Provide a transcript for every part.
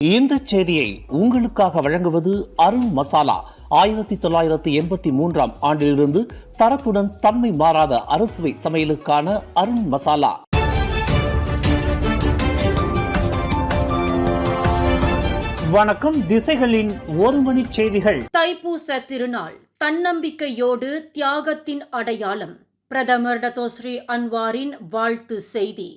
இந்த செய்தியை உங்களுக்காக வழங்குவது அருண் மசாலா. 1983 ஆண்டிலிருந்து தரத்துடன் தன்மை மாறாத அறுசுவை சமையலுக்கான அருண் மசாலா. வணக்கம். திசைகளின் ஒரு மணி செய்திகள். தைப்பூச திருநாள் தன்னம்பிக்கையோடு தியாகத்தின் அடையாளம். பிரதமர் டத்தோஸ்ரீ அன்வாரின் வாழ்த்து செய்தி.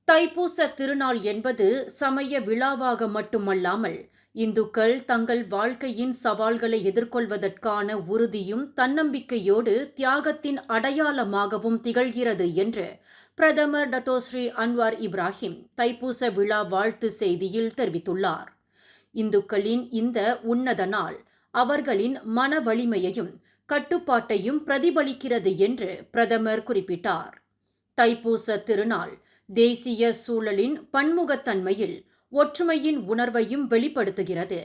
தைப்பூச திருநாள் என்பது சமய விழாவாக மட்டுமல்லாமல் இந்துக்கள் தங்கள் வாழ்க்கையின் சவால்களை எதிர்கொள்வதற்கான உறுதியும் தன்னம்பிக்கையோடு தியாகத்தின் அடையாளமாகவும் திகழ்கிறது என்று பிரதமர் டத்தோஸ்ரீ அன்வார் இப்ராஹிம் தைப்பூச விழா வாழ்த்து செய்தியில் தெரிவித்துள்ளார். இந்துக்களின் இந்த உன்னத நாள் அவர்களின் மன வலிமையையும் கட்டுப்பாட்டையும் பிரதிபலிக்கிறது என்று பிரதமர் குறிப்பிட்டார். தைப்பூச திருநாள் தேசிய சூழலின் பன்முகத்தன்மையில் ஒற்றுமையின் உணர்வையும் வெளிப்படுத்துகிறது.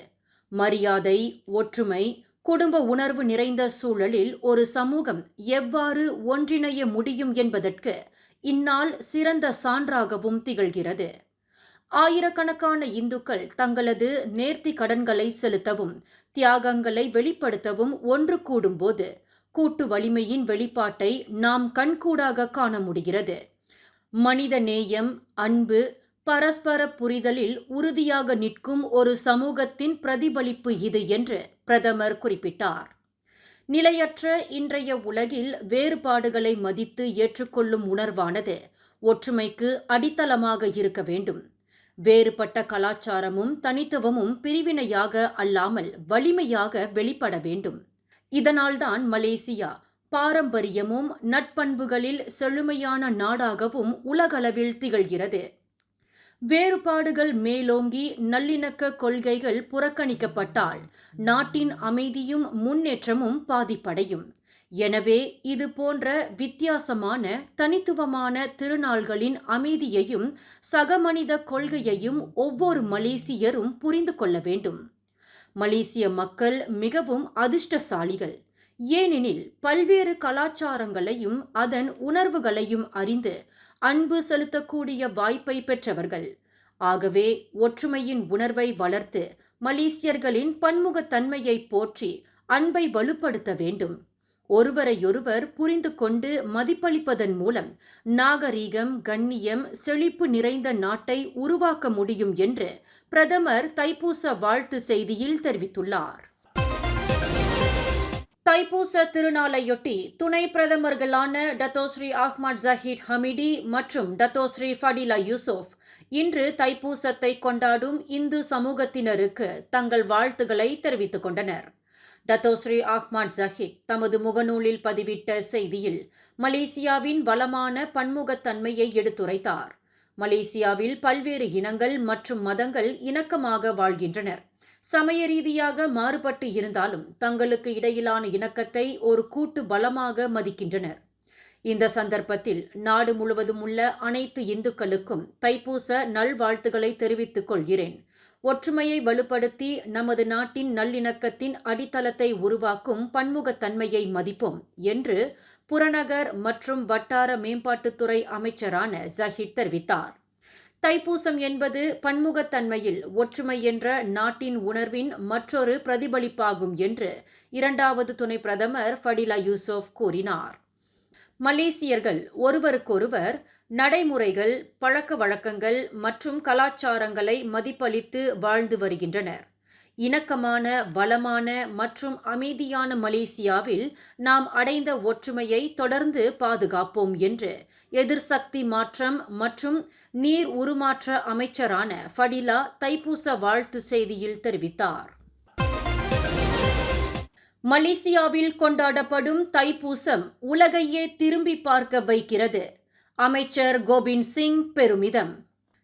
மரியாதை, ஒற்றுமை, குடும்ப உணர்வு நிறைந்த சூழலில் ஒரு சமூகம் எவ்வாறு ஒன்றிணைய முடியும் என்பதற்கு இந்நாள் சிறந்த சான்றாகவும் திகழ்கிறது. ஆயிரக்கணக்கான இந்துக்கள் தங்களது நேர்த்தி கடன்களை செலுத்தவும் தியாகங்களை வெளிப்படுத்தவும் ஒன்று கூடும்போது கூட்டு வலிமையின் வெளிப்பாட்டை நாம் கண்கூடாக காண முடிகிறது. மனித நேயம், அன்பு, பரஸ்பர புரிதலில் உறுதியாக நிற்கும் ஒரு சமூகத்தின் பிரதிபலிப்பு இது என்று பிரதமர் குறிப்பிட்டார். நிலையற்ற இன்றைய உலகில் வேறுபாடுகளை மதித்து ஏற்றுக்கொள்ளும் உணர்வானது ஒற்றுமைக்கு அடித்தளமாக இருக்க வேண்டும். வேறுபட்ட கலாச்சாரமும் தனித்துவமும் பிரிவினையாக அல்லாமல் வலிமையாக வெளிப்பட வேண்டும். இதனால்தான் மலேசியா பாரம்பரியமும் நட்பண்புகளில் செழுமையான நாடாகவும் உலகளவில் திகழ்கிறது. வேறுபாடுகள் மேலோங்கி நல்லிணக்க கொள்கைகள் புறக்கணிக்கப்பட்டால் நாட்டின் அமைதியும் முன்னேற்றமும் பாதிப்படையும். எனவே இது போன்ற வித்தியாசமான தனித்துவமான திருநாள்களின் அமைதியையும் சகமனித கொள்கையையும் ஒவ்வொரு மலேசியரும் புரிந்து கொள்ள வேண்டும். மலேசிய மக்கள் மிகவும் அதிர்ஷ்டசாலிகள். ஏனெனில் பல்வேறு கலாச்சாரங்களையும் அதன் உணர்வுகளையும் அறிந்து அன்பு செலுத்தக்கூடிய வாய்ப்பை பெற்றவர்கள். ஆகவே ஒற்றுமையின் உணர்வை வளர்த்து மலேசியர்களின் பன்முகத்தன்மையை போற்றி அன்பை வலுப்படுத்த வேண்டும். ஒருவரையொருவர் புரிந்து கொண்டு மதிப்பளிப்பதன் மூலம் நாகரீகம், கண்ணியம், செழிப்பு நிறைந்த நாட்டை உருவாக்க முடியும் என்று பிரதமர் தைப்பூச வாழ்த்து செய்தியில் தெரிவித்துள்ளார். தைப்பூச திருநாளையொட்டி துணை பிரதமர்களான டத்தோஸ்ரீ அஹ்மத் ஜஹீர் ஹமிடி மற்றும் டத்தோஸ்ரீ ஃபடிலா யூசுப் இன்று தைப்பூசத்தை கொண்டாடும் இந்து சமூகத்தினருக்கு தங்கள் வாழ்த்துக்களை தெரிவித்துக் கொண்டனர். டத்தோஸ்ரீ அஹ்மத் ஜஹீர் தமது முகநூலில் பதிவிட்ட செய்தியில் மலேசியாவின் வளமான பன்முகத்தன்மையை எடுத்துரைத்தார். மலேசியாவில் பல்வேறு இனங்கள் மற்றும் மதங்கள் இணக்கமாக வாழ்கின்றனர். சமய ரீதியாக மாறுபட்டு இருந்தாலும் தங்களுக்கு இடையிலான இணக்கத்தை ஒரு கூட்டு பலமாக மதிக்கின்றனர். இந்த சந்தர்ப்பத்தில் நாடு முழுவதும் உள்ள அனைத்து இந்துக்களுக்கும் தைப்பூச நல்வாழ்த்துக்களை தெரிவித்துக் கொள்கிறேன். ஒற்றுமையை வலுப்படுத்தி நமது நாட்டின் நல்லிணக்கத்தின் அடித்தளத்தை உருவாக்கும் பன்முகத்தன்மையை மதிப்போம் என்று புறநகர் மற்றும் வட்டார மேம்பாட்டுத்துறை அமைச்சரான ஜஹீர் தெரிவித்தார். தைப்பூசம் என்பது பன்முகத்தன்மையில் ஒற்றுமை என்ற நாட்டின் உணர்வின் மற்றொரு பிரதிபலிப்பாகும் என்று இரண்டாவது துணை பிரதமர் ஃபடிலா யூசுப் கூறினார். மலேசியர்கள் ஒருவருக்கொருவர் நடைமுறைகள், பழக்க வழக்கங்கள் மற்றும் கலாச்சாரங்களை மதிப்பளித்து வாழ்ந்து வருகின்றனர். இணக்கமான, வளமான மற்றும் அமைதியான மலேசியாவில் நாம் அடைந்த ஒற்றுமையை தொடர்ந்து பாதுகாப்போம் என்று எதிர்சக்தி மாற்றம் மற்றும் நீர் உருமாற்ற அமைச்சரான ஃபடிலா தைப்பூச வாழ்த்து செய்தியில் தெரிவித்தார். மலேசியாவில் கொண்டாடப்படும் தைப்பூசம் உலகையே திரும்பி பார்க்க வைக்கிறது. அமைச்சர் கோபிந்த் சிங் பெருமிதம்.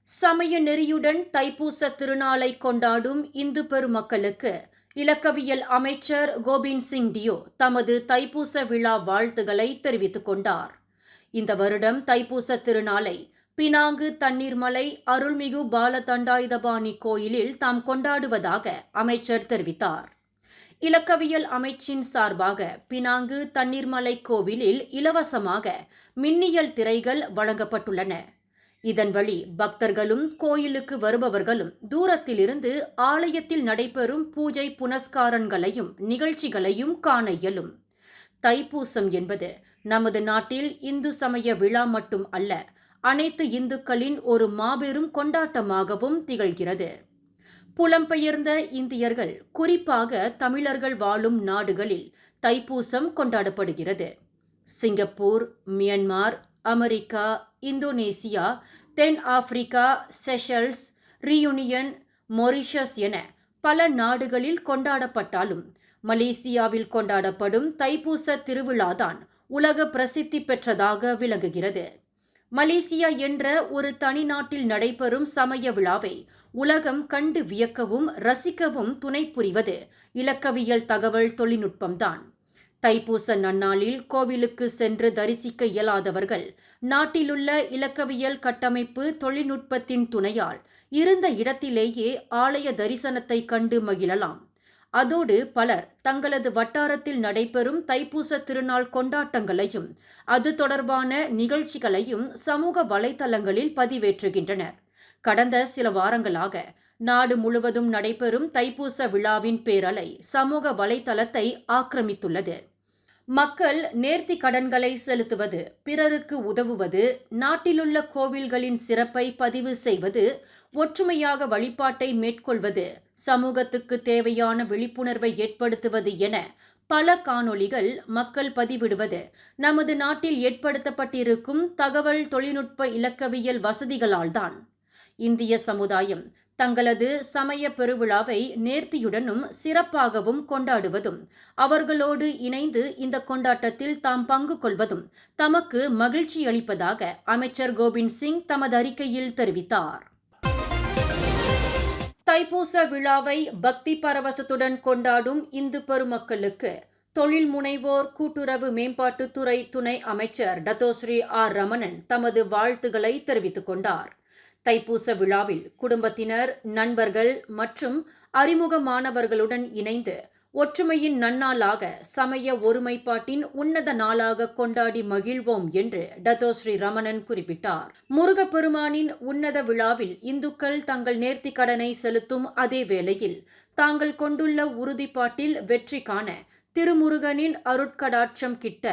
சமய நெறியுடன் தைப்பூச திருநாளை கொண்டாடும் இந்து பெருமக்களுக்கு இலக்கவியல் அமைச்சர் கோபிந்த் சிங் டியோ தமது தைப்பூச விழா வாழ்த்துக்களை தெரிவித்துக் கொண்டார். இந்த வருடம் தைப்பூச திருநாளை பினாங்கு தண்ணீர்மலை அருள்மிகு பால தண்டாயுதபாணி கோயிலில் தாம் கொண்டாடுவதாக அமைச்சர் தெரிவித்தார். இலக்கவியல் அமைச்சின் சார்பாக பினாங்கு தண்ணீர்மலை கோவிலில் இலவசமாக மின்னியல் திரைகள் வழங்கப்பட்டுள்ளன. இதன் வழி பக்தர்களும் கோயிலுக்கு வருபவர்களும் தூரத்திலிருந்து ஆலயத்தில் நடைபெறும் பூஜை புனஸ்காரங்களையும் நிகழ்ச்சிகளையும் காண இயலும். தைப்பூசம் என்பது நமது நாட்டில் இந்து சமய விழா மட்டும் அல்ல, அனைத்து இந்துக்களின் ஒரு மாபெரும் கொண்டாட்டமாகவும் திகழ்கிறது. புலம்பெயர்ந்த இந்தியர்கள், குறிப்பாக தமிழர்கள் வாழும் நாடுகளில் தைப்பூசம் கொண்டாடப்படுகிறது. சிங்கப்பூர், மியான்மர், அமெரிக்கா, இந்தோனேசியா, தென் ஆப்பிரிக்கா, செஷல்ஸ், ரியூனியன், மொரிஷஸ் என பல நாடுகளில் கொண்டாடப்பட்டாலும் மலேசியாவில் கொண்டாடப்படும் தைப்பூச திருவிழாதான் உலக பிரசித்தி பெற்றதாக விளங்குகிறது. மலேசியா என்ற ஒரு தனி நாட்டில் நடைபெறும் சமய விழாவை உலகம் கண்டு வியக்கவும் ரசிக்கவும் துணை புரிவது இலக்கவியல் தகவல் தொழில்நுட்பம்தான். தைப்பூச நன்னாளில் கோவிலுக்கு சென்று தரிசிக்க இயலாதவர்கள் நாட்டிலுள்ள இலக்கவியல் கட்டமைப்பு தொழில்நுட்பத்தின் துணையால் இருந்த இடத்திலேயே ஆலய தரிசனத்தை கண்டு மகிழலாம். அதோடு பலர் தங்களது வட்டாரத்தில் நடைபெறும் தைப்பூச திருநாள் கொண்டாட்டங்களையும் அது தொடர்பான நிகழ்ச்சிகளையும் சமூக வலைதளங்களில் பதிவேற்றுகின்றனர். கடந்த சில வாரங்களாக நாடு முழுவதும் நடைபெறும் தைப்பூச விழாவின் பேரலை சமூக வலைதளத்தை ஆக்கிரமித்துள்ளது. மக்கள் நேர்த்தி கடன்களை செலுத்துவது, பிறருக்கு உதவுவது, நாட்டிலுள்ள கோவில்களின் சிறப்பை பதிவு செய்வது, ஒற்றுமையாக வழிபாட்டை மேற்கொள்வது, சமூகத்துக்கு தேவையான விழிப்புணர்வை ஏற்படுத்துவது என பல காணொளிகள் மக்கள் பதிவிடுவது நமது நாட்டில் ஏற்படுத்தப்பட்டிருக்கும் தகவல் தொழில்நுட்ப இலக்கவியல் வசதிகளால்தான். இந்திய சமுதாயம் தங்களது சமய பெருவிழாவை நேர்த்தியுடனும் சிறப்பாகவும் கொண்டாடுவதும் அவர்களோடு இணைந்து இந்த கொண்டாட்டத்தில் தாம் பங்கு கொள்வதும் தமக்கு மகிழ்ச்சி அளிப்பதாக அமைச்சர் கோபிந்த் சிங் தமது அறிக்கையில் தெரிவித்தார். தைப்பூச விழாவை பக்தி பரவசத்துடன் கொண்டாடும் இந்து பெருமக்களுக்கு தொழில் முனைவோர் கூட்டுறவு மேம்பாட்டுத்துறை துணை அமைச்சர் டத்தோஸ்ரீ ஆர் ரமணன் தமது வாழ்த்துக்களை தெரிவித்துக் கொண்டார். தைப்பூச விழாவில் குடும்பத்தினர், நண்பர்கள் மற்றும் அறிமுகமானவர்களுடன் இணைந்து ஒற்றுமையின் நன்னாளாக, சமய ஒருமைப்பாட்டின் உன்னத நாளாக கொண்டாடி மகிழ்வோம் என்று டத்தோஸ்ரீ ரமணன் குறிப்பிட்டார். முருகப்பெருமானின் உன்னத விழாவில் இந்துக்கள் தங்கள் நேர்த்தி கடனை செலுத்தும் அதே வேளையில் தாங்கள் கொண்டுள்ள உறுதிப்பாட்டில் வெற்றி காண திருமுருகனின் அருட்கடாட்சம் கிட்ட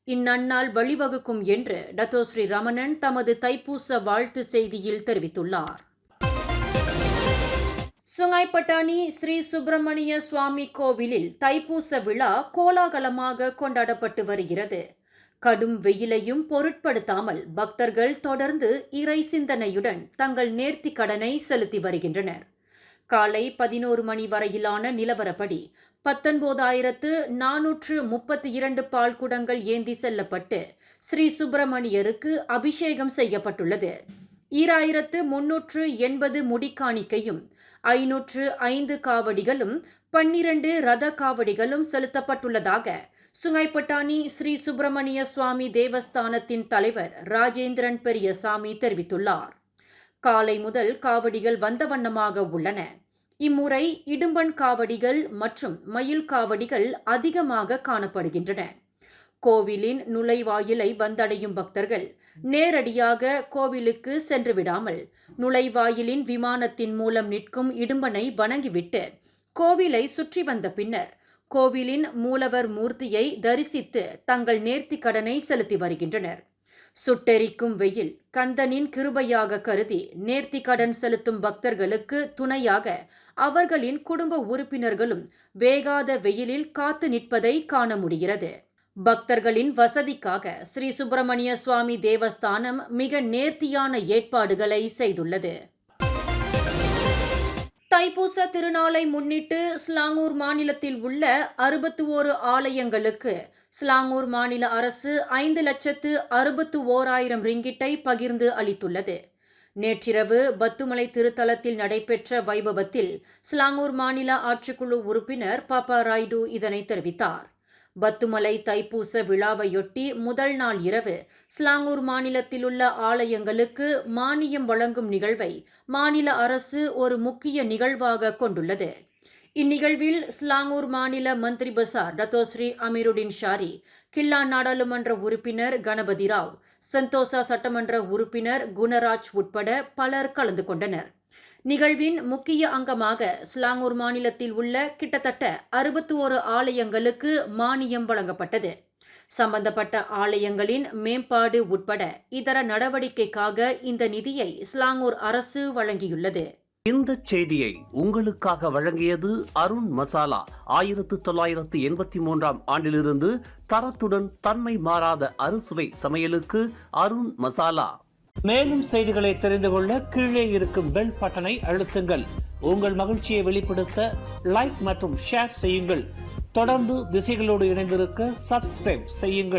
இந்நன்னாள் வழிவகுக்கும் என்று டத்தோஸ்ரீ ரமணன் தமது தைப்பூச வாழ்த்து செய்தியில் தெரிவித்துள்ளார். சுங்காய்பட்டாணி ஸ்ரீ சுப்பிரமணிய சுவாமி கோவிலில் தைப்பூச விழா கோலாகலமாக கொண்டாடப்பட்டு வருகிறது. கடும் வெயிலையும் பொருட்படுத்தாமல் பக்தர்கள் தொடர்ந்து இறை சிந்தனையுடன் தங்கள் நேர்த்தி கடனை செலுத்தி வருகின்றனர். காலை 11 மணி வரையிலான நிலவரப்படி 19,432 பால் குடங்கள் ஏந்தி செல்லப்பட்டு ஸ்ரீ சுப்பிரமணியருக்கு அபிஷேகம் செய்யப்பட்டுள்ளது. 2,380 முடிக்காணிக்கையும் 505 காவடிகளும் 12 ரத காவடிகளும் செலுத்தப்பட்டுள்ளதாக சுங்காய்பட்டாணி ஸ்ரீ சுப்பிரமணிய சுவாமி தேவஸ்தானத்தின் தலைவர் ராஜேந்திரன் பெரியசாமி தெரிவித்துள்ளார். காலை முதல் காவடிகள் வந்த வண்ணமாக உள்ளன. இம்முறை இடும்பன் காவடிகள் மற்றும் மயில் காவடிகள் அதிகமாக காணப்படுகின்றன. கோவிலின் நுழைவாயிலை வந்தடையும் பக்தர்கள் நேரடியாக கோவிலுக்கு சென்று விடாமல் நுழைவாயிலின் விமானத்தின் மூலம் நிற்கும் இடும்பனை வணங்கிவிட்டு கோவிலை சுற்றி வந்த பின்னர் கோவிலின் மூலவர் மூர்த்தியை தரிசித்து தங்கள் நேர்த்தி கடனை செலுத்தி வருகின்றனர். சுட்டெரிக்கும் வெயில் கந்தனின் கிருபையாக கருதி நேர்த்தி கடன் செலுத்தும் பக்தர்களுக்கு துணையாக அவர்களின் குடும்ப உறுப்பினர்களும் வேகாத வெயிலில் காத்து நிற்பதை காண முடிகிறது. பக்தர்களின் வசதிக்காக ஸ்ரீ சுப்பிரமணிய சுவாமி தேவஸ்தானம் மிக நேர்த்தியான ஏற்பாடுகளை செய்துள்ளது. தைப்பூச திருநாளை முன்னிட்டு ஸ்லாங்கூர் மாநிலத்தில் உள்ள 61 ஆலயங்களுக்கு ஸ்லாங்கூர் மாநில அரசு 5,61,000 ரிங்கிட்டை பகிர்ந்து அளித்துள்ளது. நேற்றிரவு பத்துமலை திருத்தலத்தில் நடைபெற்ற வைபவத்தில் ஸ்லாங்கூர் மாநில ஆட்சிக்குழு உறுப்பினர் பாப்பா ராய்டு இதனை தெரிவித்தார். பத்துமலை தைப்பூச விழாவையொட்டி முதல் நாள் இரவு ஸ்லாங்கூர் மாநிலத்தில் உள்ள ஆலயங்களுக்கு மானியம் வழங்கும் நிகழ்வை மாநில அரசு ஒரு முக்கிய நிகழ்வாக கொண்டுள்ளது. இந்நிகழ்வில் ஸ்லாங்கூர் மாநில மந்திரி பசார் டத்தோஸ்ரீ அமீருடின் ஷாரி, கில்லான் நாடாளுமன்ற உறுப்பினர் கணபதி ராவ், சந்தோசா சட்டமன்ற உறுப்பினர் குணராஜ் உட்பட பலர் கலந்து கொண்டனர். நிகழ்வின் முக்கிய அங்கமாக ஸ்லாங்கூர் மாநிலத்தில் உள்ள கிட்டத்தட்ட 61 ஆலயங்களுக்கு மானியம் வழங்கப்பட்டது. சம்பந்தப்பட்ட ஆலயங்களின் மேம்பாடு உட்பட இதர நடவடிக்கைக்காக இந்த நிதியை ஸ்லாங்கூர் அரசு வழங்கியுள்ளது. இந்த செய்தியை உங்களுக்காக வழங்கியது அருண் மசாலா. 1983 ஆண்டிலிருந்து தரத்துடன் தன்மை மாறாத அறுசுவை சமையலுக்கு அருண் மசாலா. மேலும் செய்திகளை தெரிந்து கொள்ள கீழே இருக்கும் பெல் பட்டனை அழுத்துங்கள். உங்கள் மகிழ்ச்சியை வெளிப்படுத்த லைக் மற்றும் ஷேர் செய்யுங்கள். தொடர்ந்து திசைகளோடு இணைந்திருக்க சப்ஸ்கிரைப் செய்யுங்கள்.